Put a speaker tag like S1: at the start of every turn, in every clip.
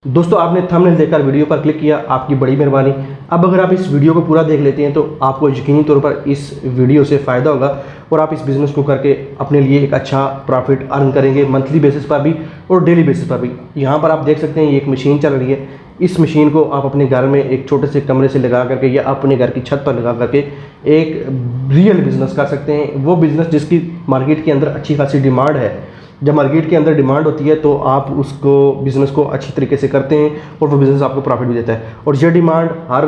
S1: दोस्तों आपने थंबनेल देखकर वीडियो पर क्लिक किया, आपकी बड़ी मेहरबानी। अब अगर आप इस वीडियो को पूरा देख लेते हैं तो आपको यकीनी तौर पर इस वीडियो से फ़ायदा होगा और आप इस बिज़नेस को करके अपने लिए एक अच्छा प्रॉफिट अर्न करेंगे, मंथली बेसिस पर भी और डेली बेसिस पर भी। यहाँ पर आप देख सकते हैं ये एक मशीन चल रही है। इस मशीन को आप अपने घर में एक छोटे से कमरे से लगा करके या अपने घर की छत पर लगा करके एक रियल बिज़नेस कर सकते हैं। वो बिज़नेस जिसकी मार्केट के अंदर अच्छी खासी डिमांड है। जब मार्केट के अंदर डिमांड होती है तो आप उसको बिज़नेस को अच्छी तरीके से करते हैं और वो बिज़नेस आपको प्रॉफिट भी देता है। और ये डिमांड हर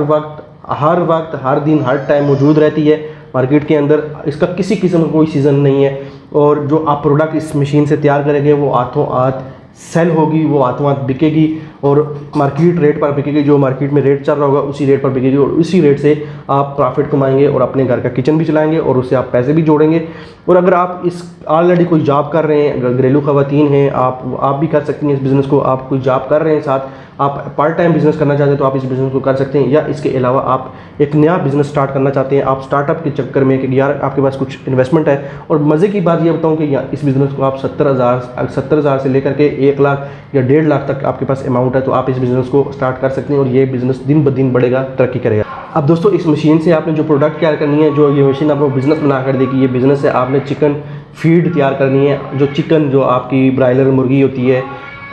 S1: वक्त हर दिन हर टाइम मौजूद रहती है मार्केट के अंदर। इसका किसी किस्म का कोई सीज़न नहीं है। और जो आप प्रोडक्ट इस मशीन से तैयार करेंगे वो हाथों हाथ सेल होगी, वो हाथों हाथ बिकेगी और मार्केट रेट पर बिकेगी। जो मार्केट में रेट चल रहा होगा उसी रेट पर बिकेगी और उसी रेट से आप प्रॉफिट कमाएंगे और अपने घर का किचन भी चलाएंगे और उससे आप पैसे भी जोड़ेंगे। और अगर आप इस ऑलरेडी कोई जॉब कर रहे हैं, घरेलू ख़वातीन हैं, आप भी कर सकती हैं इस बिज़नेस को। आप कोई जॉब कर रहे हैं, साथ आप पार्ट टाइम बिज़नेस करना चाहते हैं तो आप इस बिज़नेस को कर सकते हैं। या इसके अलावा आप एक नया बिज़नेस स्टार्ट करना चाहते हैं, आप स्टार्टअप के चक्कर में कि यार आपके पास कुछ इन्वेस्टमेंट है। और मज़े की बात ये बताऊं कि इस बिज़नेस को आप 70,000 से लेकर के 1 लाख या 1.5 लाख तक आपके पास अमाउंट है तो आप इस बिज़नेस को स्टार्ट कर सकते हैं और ये बिज़नेस दिन ब दिन बढ़ेगा, तरक्की करेगा। अब दोस्तों इस मशीन से आपने जो प्रोडक्ट तैयार करनी है, जो ये मशीन आपको बिज़नेस बना कर देगी, ये बिज़नेस है आपने चिकन फीड तैयार करनी है। जो चिकन जो आपकी ब्रायलर मुर्गी होती है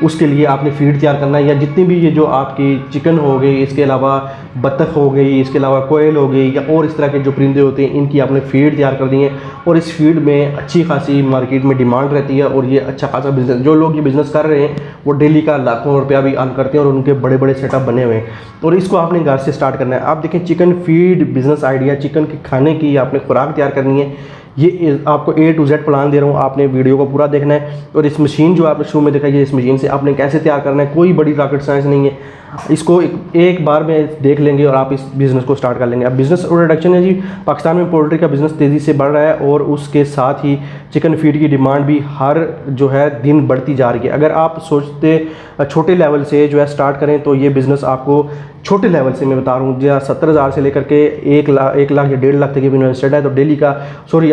S1: उसके लिए आपने फीड तैयार करना है। या जितनी भी ये जो आपकी चिकन हो गई, इसके अलावा बतख हो गई, इसके अलावा कोयल हो गई या और इस तरह के जो परिंदे होते हैं इनकी आपने फीड तैयार कर दी है। और इस फीड में अच्छी खासी मार्केट में डिमांड रहती है और ये अच्छा खासा बिज़नेस, जो लोग ये बिज़नेस कर रहे हैं वो डेली का लाखों रुपया भी अर्न करते हैं और उनके बड़े बड़े सेटअप बने हुए हैं। और इसको आपने घर से स्टार्ट करना है। आप देखें chicken feed business idea, chicken के खाने की आपने खुराक तैयार करनी है। ये आपको A to Z प्लान दे रहा हूँ, आपने वीडियो को पूरा देखना है। और इस मशीन जो आपने शुरू में दिखाई है, इस मशीन से आपने कैसे तैयार करना है, कोई बड़ी रॉकेट साइंस नहीं है। इसको एक बार में देख लेंगे और आप इस बिज़नेस को स्टार्ट कर लेंगे। अब बिज़नेस इंट्रोडक्शन है जी। पाकिस्तान में पोल्ट्री का बिज़नेस तेज़ी से बढ़ रहा है और उसके साथ ही चिकन फीड की डिमांड भी हर जो है दिन बढ़ती जा रही है। अगर आप सोचते छोटे लेवल से जो है स्टार्ट करें तो ये बिज़नेस आपको छोटे लेवल से मैं बता रहा हूँ, जहाँ 70,000 से लेकर के 1 लाख या 1.5 लाख तक की इन्वेस्टेड है तो डेली का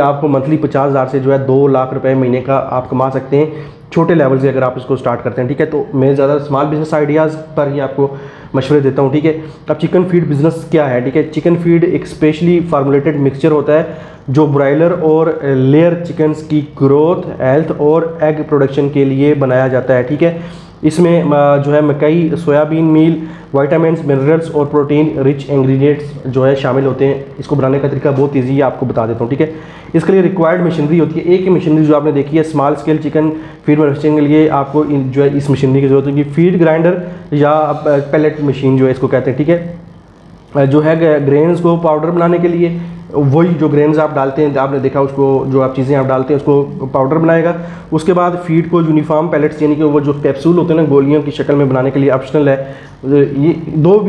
S1: आपको मंथली 50,000 से जो है 2 लाख रुपए महीने का आप कमा सकते हैं छोटे लेवल से अगर आप इसको स्टार्ट करते हैं। ठीक है, तो मैं ज़्यादा स्मॉल बिज़नेस आइडियाज़ पर ही आपको मशवरे देता हूँ। ठीक है, अब चिकन फीड बिज़नेस क्या है? ठीक है, चिकन फीड एक स्पेशली फार्मूलेटेड मिक्सचर होता है जो ब्रॉयलर और लेयर चिकन्स की ग्रोथ, हेल्थ और एग प्रोडक्शन के लिए बनाया जाता है। ठीक है, इसमें जो है मकई, सोयाबीन मील, विटामिन्स, मिनरल्स और प्रोटीन रिच इंग्रेडिएंट्स जो है शामिल होते हैं। इसको बनाने का तरीका बहुत ईजी है, आपको बता देता हूँ। ठीक है, इसके लिए रिक्वायर्ड मशीनरी होती है। एक ही मशीनरी जो आपने देखी है small scale chicken feed manufacturing के लिए आपको जो है इस मशीनरी की जरूरत होगी। फीड ग्राइंडर या पैलेट मशीन जो है इसको कहते हैं। ठीक है, जो है ग्रेन्स को पाउडर बनाने के लिए वही जो ग्रेन्स आप डालते हैं, आपने देखा उसको, जो आप चीज़ें आप डालते हैं उसको पाउडर बनाएगा। उसके बाद फीड को यूनिफॉर्म पैलेट्स यानी कि वो जो कैप्सूल होते हैं ना गोलियों की शक्ल में बनाने के लिए ऑप्शनल है। ये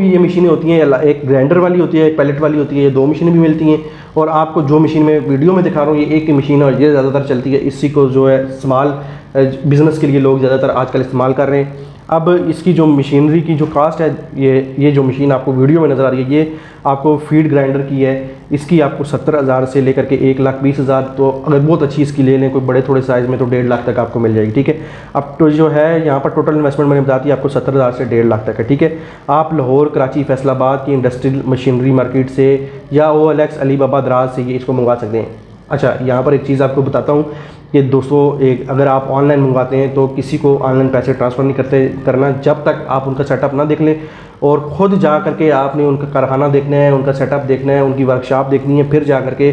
S1: ये मशीनें होती हैं, एक ग्राइंडर वाली होती है, एक पैलेट वाली होती है। ये 2 मशीनें भी मिलती हैं। और आपको जो मशीन में वीडियो में दिखा रहा हूँ ये एक ही मशीन है और ये ज़्यादातर चलती है। इसी को जो है स्मॉल बिज़नेस के लिए लोग ज़्यादातर आजकल इस्तेमाल कर रहे हैं। अब इसकी जो मशीनरी की जो कास्ट है, ये जो मशीन आपको वीडियो में नज़र आ रही है ये आपको फीड ग्राइंडर की है। इसकी आपको 70,000 से लेकर के 1,20,000, तो अगर बहुत अच्छी इसकी ले लें कोई बड़े थोड़े साइज़ में तो 1.5 लाख तक आपको मिल जाएगी। ठीक है, अब तो जो है यहाँ पर टोटल इन्वेस्टमेंट मैंने बताती है आपको 70,000 से 1.5 लाख तक है। ठीक है, आप लाहौर, कराची, फैसलाबाद की इंडस्ट्रियल मशीनरी मार्केट से या OLX, अलीबाबा, दराज से ये इसको मंगवा सकते हैं। अच्छा, यहाँ पर एक चीज़ आपको बताता हूँ कि दोस्तों, अगर आप ऑनलाइन मंगवाते हैं तो किसी को ऑनलाइन पैसे ट्रांसफ़र नहीं करना जब तक आप उनका सेटअप ना देख लें। और ख़ुद जा करके आपने उनका कारखाना देखना है, उनका सेटअप देखना है, उनकी वर्कशॉप देखनी है, फिर जा करके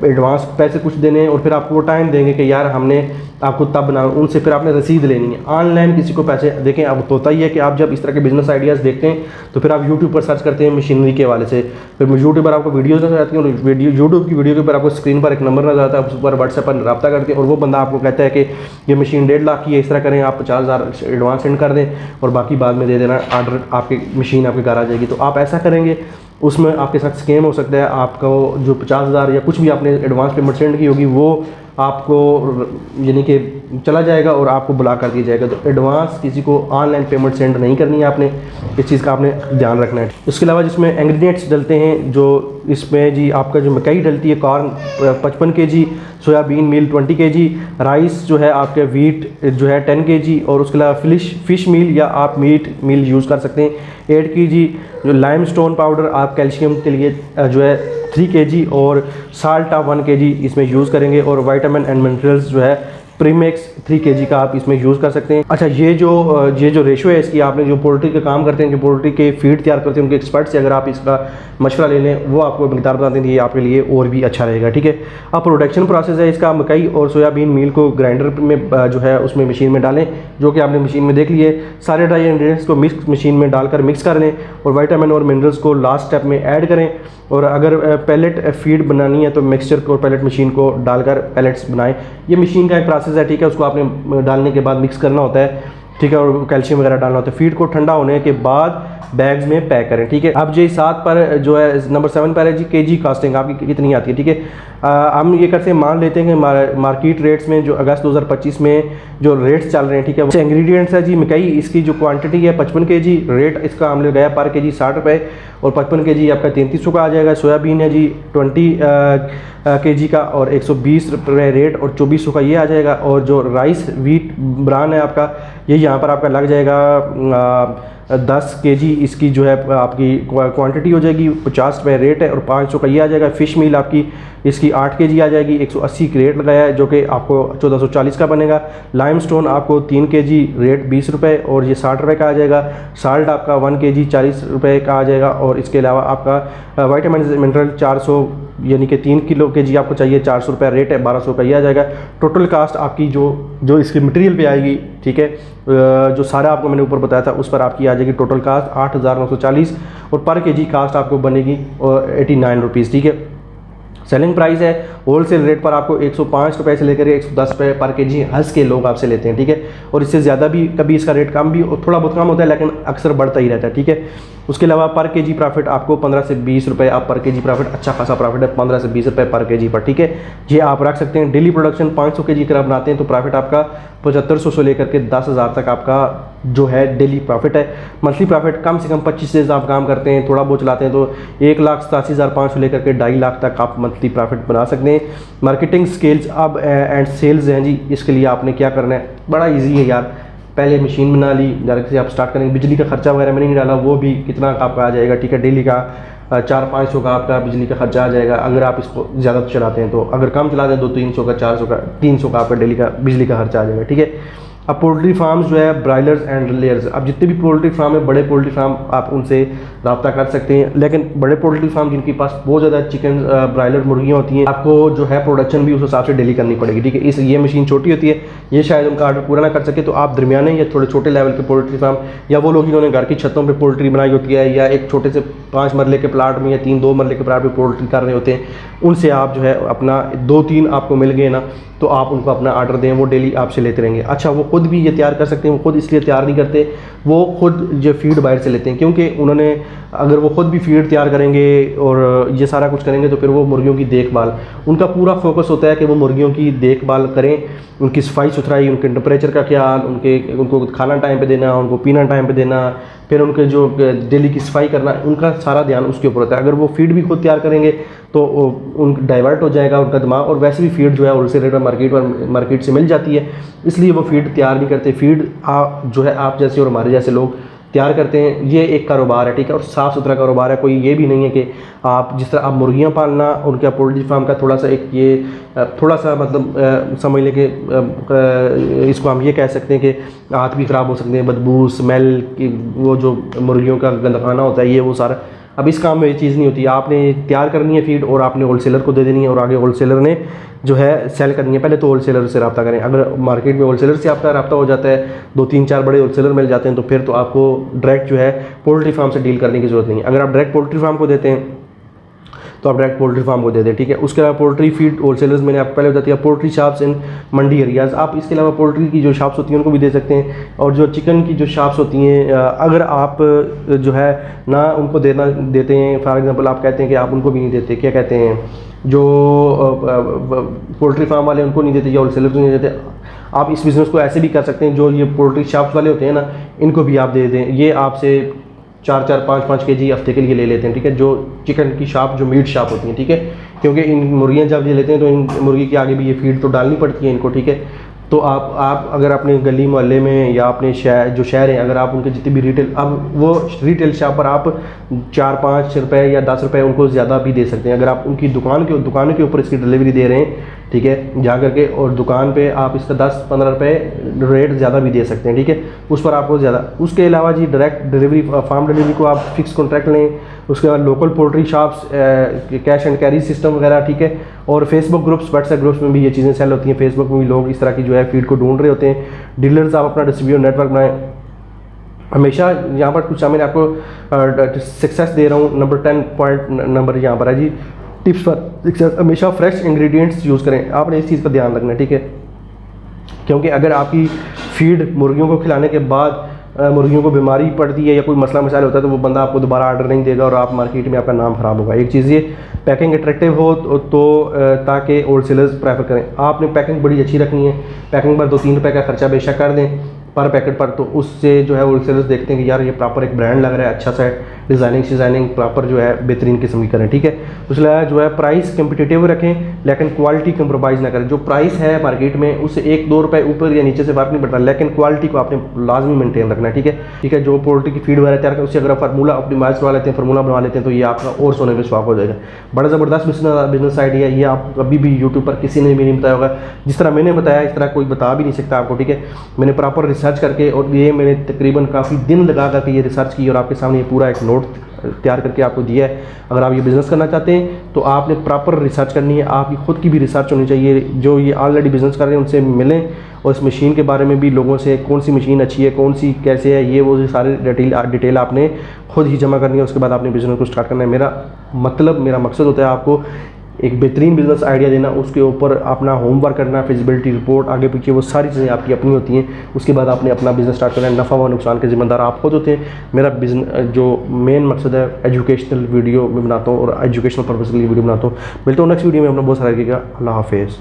S1: एडवांस पैसे कुछ देने हैं और फिर आपको वो टाइम देंगे कि यार हमने आपको तब बना, उनसे फिर आपने रसीद लेनी है। ऑनलाइन किसी को पैसे देखें, अब तो होता ही है कि आप जब इस तरह के बिज़नेस आइडियाज़ देखते हैं तो फिर आप यूट्यूब पर सर्च करते हैं मशीनरी के हवाले से, फिर यूट्यूब पर आपको वीडियोज़ नजर आती हैं और यूट्यूब की वीडियो के ऊपर आपको स्क्रीन पर एक नंबर नजर आता है, उस पर व्हाट्सएप पर रब्ता करते हैं और वो बंदा आपको कहता है कि ये मशीन 1.5 लाख की है, इस तरह करें, आप 50,000 एडवांस सेंड कर दें और बाकी बाद में दे देना, ऑर्डर आपकी मशीन आपके घर आ जाएगी। तो आप ऐसा करेंगे, उसमें आपके साथ स्कैम हो सकता है। आपको जो 50,000 या कुछ भी आपने एडवांस पेमेंट सेंड की होगी वो आपको यानी कि चला जाएगा और आपको बुला कर दिया जाएगा। तो एडवांस किसी को ऑनलाइन पेमेंट सेंड नहीं करनी है आपने, इस चीज़ का आपने ध्यान रखना है। उसके अलावा जिसमें इंग्रेडिएंट्स डलते हैं, जो इसमें जी आपका जो मकई डलती है corn 55 kg, soybean meal 20 kg, rice जो है आपके वीट जो है 10 kg, और उसके अलावा फ़िश मील या आप मीट मील यूज़ कर सकते हैं 8 kg, जो लाइमस्टोन पाउडर आप कैल्शियम के लिए जो है 3 kg, और साल्ट आप 1 kg इसमें यूज़ करेंगे, और विटामिन एंड मिनरल्स जो है प्रीमिक्स 3 kg का आप इसमें यूज़ कर सकते हैं। अच्छा, ये जो रेशो है इसकी, आपने जो पोल्ट्री का काम करते हैं, जो पोल्ट्री के फीड तैयार करते हैं, उनके एक्सपर्ट से अगर आप इसका मशवरा ले लें, वो आपको मिकदार बता देंगे, ये आपके लिए और भी अच्छा रहेगा। ठीक है, अब प्रोडक्शन प्रोसेस है इसका, मकई और सोयाबीन मील को ग्राइंडर में जो है उसमें मशीन में डालें, जो कि आपने मशीन में देख लिए। सारे ड्राई इंग्रेडिएंट्स को मिक्स मशीन में डालकर मिक्स कर लें, और विटामिन और मिनरल्स को लास्ट स्टेप में ऐड करें। और अगर पैलेट फीड बनानी है तो मिक्सचर को पैलेट मशीन को डालकर पैलेट्स बनाएं। ये मशीन का एक प्रोसेस है, ठीक है, उसको आपने डालने के बाद मिक्स करना होता है, ठीक है, और कैल्शियम वगैरह डालना होता है। फीड को ठंडा होने के बाद बैग्स में पैक करें। ठीक है, अब जी 7 पर जो है नंबर 7 पर है जी केजी कास्टिंग आपकी कितनी आती है। ठीक है, हम ये करते हैं, मान लेते हैं कि मार्केट रेट्स में जो अगस्त 2025 में जो रेट्स चल रहे हैं, ठीक है, वो इंग्रेडिएंट्स है जी मकई, इसकी जो क्वांटिटी है 55 kg, रेट इसका हमने गया पर केजी 60 रुपये, और 55 kg आपका 3300 का आ जाएगा। सोयाबीन है जी 20 kg का और 120 रुपये रेट, और 2400 का ये आ जाएगा। और जो राइस वीट ब्रान है आपका, ये यहाँ पर आपका लग जाएगा 10 kg, इसकी जो है आपकी क्वांटिटी हो जाएगी, 50 रुपये रेट है, और 500 का ये आ जाएगा। फ़िश मील आपकी इसकी 8 kg आ जाएगी, 180 की रेट लगाया है, जो कि आपको 1440 का बनेगा। लाइमस्टोन आपको 3 kg रेट 20 रुपये, और ये 60 रुपये का आ जाएगा। साल्ट आपका 1 kg 40 रुपये का आ जाएगा। और इसके अलावा आपका विटामिन मिनरल 400 यानी कि 3 किलो kg आपको चाहिए, 400 रुपये रेट है, 1200 का ये आ जाएगा। टोटल कास्ट आपकी जो इसकी मटेरियल पे आएगी, ठीक है, जो सारा आपको मैंने ऊपर बताया था उस पर आपकी आ जाएगी टोटल कास्ट 8940, और पर केजी कास्ट आपको बनेगी 89 रुपीज़। ठीक है, सेलिंग प्राइस है होलसेल रेट पर आपको 105 रुपये से लेकर 110 रुपये पर केजी हंस के लोग आपसे लेते हैं। ठीक है, और इससे ज़्यादा भी कभी इसका रेट कम भी थोड़ा बहुत कम होता है, लेकिन अक्सर बढ़ता ही रहता है। ठीक है, उसके अलावा पर केजी प्रॉफिट आपको 15 से 20 रुपये आप पर केजी प्रॉफिट, अच्छा खासा प्रॉफिट है 15 से 20 रुपये पर केजी पर। ठीक है, ये आप रख सकते हैं। डेली प्रोडक्शन 500 केजी अगर आप बनाते हैं तो प्रॉफिट आपका 7500 से लेकर के 10,000 तक आपका जो है डेली प्रॉफिट है। मंथली प्रॉफिट कम से कम 25 डेज आप काम करते हैं, थोड़ा बहुत चलाते हैं तो 1,87,500 लेकर के 2.5 लाख तक आप मंथली प्रॉफिट बना सकते हैं। मार्केटिंग स्किल्स अब एंड सेल्स हैं जी, इसके लिए आपने क्या करना है, बड़ा ईजी है यार। पहले मशीन बना ली, डायरेक्ट से आप स्टार्ट करेंगे। बिजली का खर्चा वगैरह मैंने नहीं डाला, वो भी कितना आपका आ जाएगा। ठीक है, डेली का 400-500 का आपका बिजली का खर्चा आ जाएगा, अगर आप इसको ज़्यादा चलाते हैं तो। अगर कम चलाते हैं तो 300 का, 400 का, 300 का आपका डेली का बिजली का खर्चा आ जाएगा। ठीक है, अब पोल्ट्री फार्म्स जो है ब्रायलर्स एंड लेयर्स, अब जितने भी पोल्ट्री फार्म है, बड़े पोल्ट्री फार्म, आप उनसे रब्ता कर सकते हैं। लेकिन बड़े पोल्ट्री फार्म जिनके पास बहुत ज़्यादा चिकन ब्रायलर मुर्गियाँ होती हैं, आपको जो है प्रोडक्शन भी उस हिसाब से डेली करनी पड़ेगी। ठीक है, ये मशीन छोटी होती है, ये शायद उनका ऑर्डर पूरा ना कर सके, तो आप दरमियाने या थोड़े छोटे लेवल के पोल्ट्री फार्म, या वो लोग जिन्होंने घर की छतों पर पोल्ट्री बनाई होती है, या एक छोटे से 5 मरले के प्लाट में या 3-2 मरले के प्लाट में पोल्ट्री कर रहे होते हैं, उनसे आप जो है अपना 2-3 आपको मिल गए ना, तो आप उनको अपना ऑर्डर दें, वो डेली आपसे लेते रहेंगे। अच्छा, वो खुद भी ये तैयार कर सकते हैं, वो खुद इसलिए तैयार नहीं करते, वो खुद जो फीड बाहर से लेते हैं, क्योंकि उन्होंने अगर वो खुद भी फीड तैयार करेंगे और ये सारा कुछ करेंगे तो फिर वो मुर्गियों की देखभाल, उनका पूरा फोकस होता है कि वो मुर्गियों की देखभाल करें, उनकी सफाई सुथराई, उनके टेम्परेचर का ख्याल, उनको खाना टाइम पे देना, उनको पीना टाइम पे देना, फिर उनके जो डेली की सफाई करना, उनका सारा ध्यान उसके ऊपर होता है। अगर वो फीड भी खुद तैयार करेंगे तो उन डाइवर्ट हो जाएगा उनका दिमाग, और वैसे भी फीड जो है होलसेल रेट में मार्केट से मिल जाती है, इसलिए वो फीड तैयार नहीं करते। फीड जो है आप जैसे और हमारे जैसे लोग तैयार करते हैं। ये एक कारोबार है, ठीक है, और साफ़ सुथरा कारोबार है। कोई ये भी नहीं है कि आप जिस तरह आप मुर्गियाँ पालना, उनके पोल्ट्री फार्म का थोड़ा सा एक ये थोड़ा सा मतलब समझ लें कि इसको हम ये कह सकते हैं कि हाथ भी ख़राब हो सकते हैं, बदबू, स्मेल की, वो जो मुर्गियों का गंदखाना होता है, ये वो सारा। अब इस काम में ये चीज़ नहीं होती, आपने तैयार करनी है फीड और आपने होलसेलर को दे देनी है, और आगे होलसेलर ने जो है सेल करनी है। पहले तो होलसेलर से रब्ता करें, अगर मार्केट में होलसेलर से आपका रब्ता हो जाता है, 2-3-4 बड़े होलसेलर मिल जाते हैं, तो फिर तो आपको डायरेक्ट जो है पोल्ट्री फार्म से डील करने की ज़रूरत नहीं है। अगर आप डायरेक्ट पोल्ट्री फार्म को देते हैं तो आप डायरेक्ट पोल्ट्री फार्म को दे दें, ठीक है। उसके अलावा पोल्ट्री फीड होलसेलर्स मैंने आपको पहले बता दिया, पोल्ट्री शॉप्स इन मंडी एरियाज़, आप इसके अलावा पोल्ट्री की जो शॉप्स होती हैं उनको भी दे सकते हैं। और जो चिकन की जो शॉप्स होती हैं, अगर आप जो है ना उनको देते हैं, फॉर एग्जांपल आप कहते हैं कि आप उनको भी नहीं देते, क्या कहते हैं, जो पोल्ट्री फार्म वाले उनको नहीं देते या होलसेलर्स को नहीं देते, आप इस बिज़नेस को ऐसे भी कर सकते हैं, जो ये पोल्ट्री शॉप्स वाले होते हैं ना, इनको भी आप दे दें। ये आपसे 4-4, 5-5 केजी हफ्ते के लिए ले लेते हैं, ठीक है, जो चिकन की शॉप, जो मीट शॉप होती हैं, ठीक है। क्योंकि इन मुर्गियाँ जब ये लेते हैं तो इन मुर्गी के आगे भी ये फीड तो डालनी पड़ती है इनको, ठीक है। तो आप अगर अपने गली मोहल्ले में या अपने जो शहर हैं, अगर आप उनके जितने भी रिटेल, अब वो रिटेल शॉप पर आप 4-5 रुपये या 10 रुपये उनको ज़्यादा भी दे सकते हैं। अगर आप उनकी दुकानों के ऊपर इसकी डिलीवरी दे रहे हैं, ठीक है, जा करके, और दुकान पे आप इसका 10-15 रुपये रेट ज़्यादा भी दे सकते हैं, ठीक है, उस पर आपको ज़्यादा। उसके अलावा जी डायरेक्ट डिलीवरी, फार्म डिलीवरी को आप फिक्स कॉन्ट्रैक्ट लें। उसके बाद local poultry shops, cash and carry system वगैरह, ठीक है। और फेसबुक ग्रुप्स, व्हाट्सएप ग्रुप्स में भी ये चीज़ें सेल होती हैं। फेसबुक में भी लोग इस तरह की जो है फीड को ढूंढ रहे होते हैं। डीलर्स, आप अपना डिस्ट्रीब्यूटर नेटवर्क बनाएं। हमेशा यहाँ पर कुछ मैंने आपको सक्सेस दे रहा हूँ, नंबर 10 पॉइंट नंबर यहाँ पर है जी, टिप्स पर सक्सेस। हमेशा फ्रेश इंग्रेडिएंट्स यूज़ करें, आपने इस चीज़ का ध्यान रखना है, ठीक है। क्योंकि अगर आपकी फीड मुर्गियों को खिलाने के बाद मुर्गियों को बीमारी पड़ती है या कोई मसला मसाइल होता है, तो वो बंदा आपको दोबारा ऑर्डर नहीं देगा और आप मार्केट में आपका नाम ख़राब होगा। एक चीज़ ये, पैकिंग अट्रैक्टिव हो तो ताकि होलसेलर्स प्रेफर करें। आपने पैकिंग बड़ी अच्छी रखनी है, पैकिंग पर 2-3 रुपये का खर्चा बेशक कर दें पर पैकेट पर, तो उससे जो है होलसेलर्स देखते हैं कि यार ये प्रॉपर एक ब्रांड लग रहा है, अच्छा सा है, डिज़ाइनिंग प्रॉपर जो है बेहतरीन किस्म की करें, ठीक है। उसके अलावा जो है प्राइस कम्पिटिटिव रखें, लेकिन क्वालिटी कंप्रोमाइज़ ना करें। जो प्राइस है मार्केट में उससे 1-2 रुपये ऊपर या नीचे से फ़र्क नहीं पड़ता, लेकिन क्वालिटी को आपने लाजमी मेंटेन रखना है, ठीक है, ठीक है। जो पोल्ट्री की फीड वगैरह तैयार करें, उससे अगर आप फार्मूला ऑप्टिमाइज करवा लेते हैं, फार्मूला बनवा लेते हैं, तो ये आपका और सोने पे सुहागा हो जाएगा। बड़ा ज़बरदस्त बिजनेस आइडिया, ये आप कभी भी यूट्यूब पर किसी ने भी नहीं बताया होगा। जिस तरह मैंने बताया इस तरह कोई बता भी नहीं सकता आपको, ठीक है। मैंने प्रॉपर रिसर्च करके, और ये मैंने तकरीबन काफ़ी दिन लगा करके ये रिसर्च की और आपके सामने ये पूरा एक नोट तैयार करके आपको दिया है। अगर आप ये बिज़नेस करना चाहते हैं तो आपने प्रॉपर रिसर्च करनी है, आपकी खुद की भी रिसर्च होनी चाहिए। जो ये ऑलरेडी बिज़नेस कर रहे हैं उनसे मिलें, और इस मशीन के बारे में भी लोगों से, कौन सी मशीन अच्छी है, कौन सी कैसे है, ये वो सारे डिटेल आपने खुद ही जमा करनी है। उसके बाद आपने बिज़नेस को स्टार्ट करना है। मेरा मकसद होता है आपको एक बेहतरीन बिज़नेस आइडिया देना, उसके ऊपर अपना होमवर्क करना, फिजिबिलिटी रिपोर्ट, आगे पीछे वो सारी चीज़ें आपकी अपनी होती हैं। उसके बाद आपने अपना बिज़नेस स्टार्ट करना है। नफ़ा व नुकसान के ज़िम्मेदार आप खुद होते हैं। मेरा बिज़नेस जो मेन मकसद है, एजुकेशनल वीडियो में बनाता हूँ और एजुकेशनल पर्पज़ के लिए वीडियो बनाता हूँ। मिलता हूँ नेक्स्ट वीडियो में, अपना बहुत सारा रखिएगा। अल्लाह हाफ़िज़।